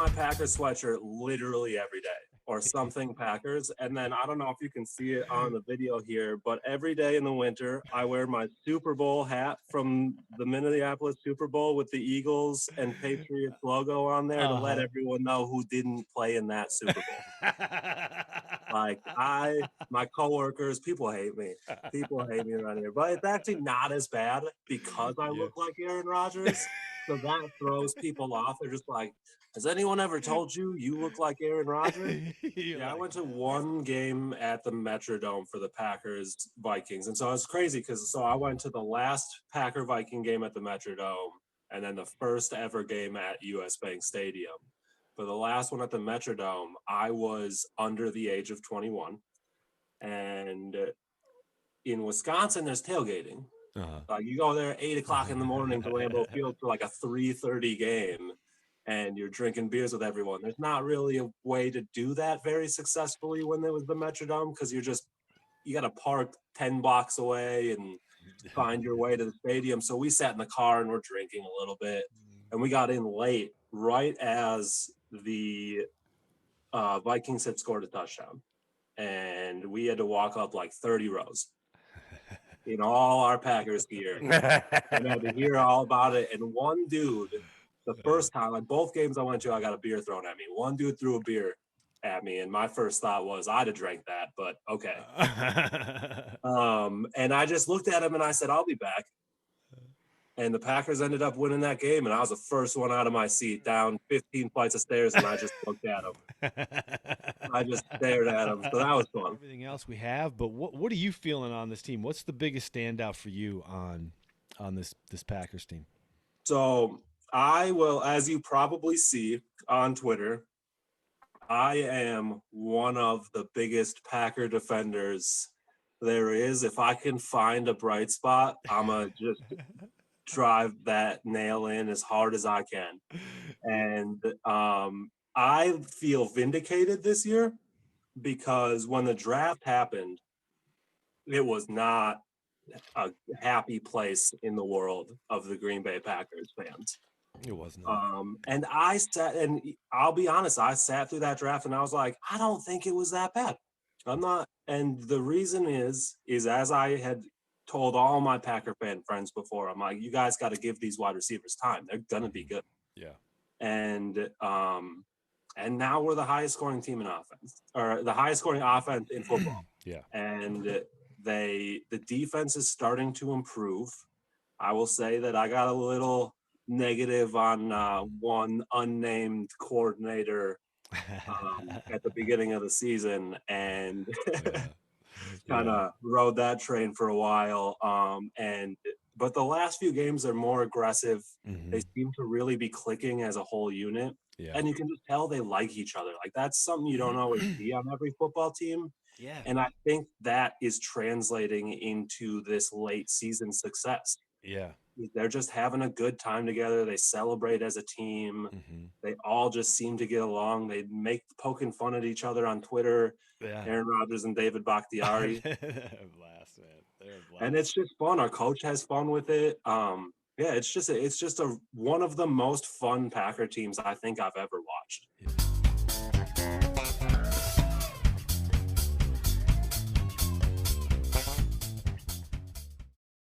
my Packers sweatshirt literally every day or something Packers. And then I don't know if you can see it on the video here, but every day in the winter, I wear my Super Bowl hat from the Minneapolis Super Bowl with the Eagles and Patriots logo on there to let everyone know who didn't play in that Super Bowl. Like my coworkers, people hate me. People hate me around here, but it's actually not as bad because I look like Aaron Rodgers. So that throws people off. They're just like, has anyone ever told you you look like Aaron Rodgers? Yeah, I went to one game at the Metrodome for the Packers Vikings. And so it's crazy because I went to the last Packer Viking game at the Metrodome and then the first ever game at US Bank Stadium. For the last one at the Metrodome, I was under the age of 21. And in Wisconsin, there's tailgating. You go there at 8 o'clock in the morning to Lambeau Field for like a 3:30 game, and you're drinking beers with everyone. There's not really a way to do that very successfully when there was the Metrodome because you got to park 10 blocks away and find your way to the stadium. So we sat in the car and we're drinking a little bit, and we got in late right as the Vikings had scored a touchdown, and we had to walk up like 30 rows in all our Packers gear and had to hear all about it. And one dude, the first time, like both games I went to, I got a beer thrown at me. One dude threw a beer at me, and my first thought was I'd have drank that, but okay. And I just looked at him and I said, I'll be back. And the Packers ended up winning that game, and I was the first one out of my seat, down 15 flights of stairs, and I just looked at him. I just stared at him, so that was fun. Everything else we have, but what are you feeling on this team? What's the biggest standout for you on this Packers team? So I will, as you probably see on Twitter, I am one of the biggest Packer defenders there is. If I can find a bright spot, I'm going to just drive that nail in as hard as I can. And I feel vindicated this year because when the draft happened, it was not a happy place in the world of the Green Bay Packers fans. It wasn't. And I'll be honest, I sat through that draft and I was like, I don't think it was that bad. I'm not. And the reason is as I had told all my Packer fan friends before, I'm like, you guys got to give these wide receivers time. They're going to be good. Yeah. And now we're the highest scoring team in offense, or the highest scoring offense in football. Yeah. And the defense is starting to improve. I will say that I got a little negative on one unnamed coordinator at the beginning of the season, and kind of rode that train for a while. But the last few games are more aggressive. They seem to really be clicking as a whole unit. Yeah. And you can just tell they like each other. Like that's something you don't always see on every football team. Yeah. And I think that is translating into this late season success. Yeah. They're just having a good time together. They celebrate as a team. They all just seem to get along. They make poking fun at each other on Twitter. Yeah. Aaron Rodgers and David Bakhtiari. They're a blast, man. They're a blast. And it's just fun. Our coach has fun with it. It's just one of the most fun Packer teams I think I've ever watched.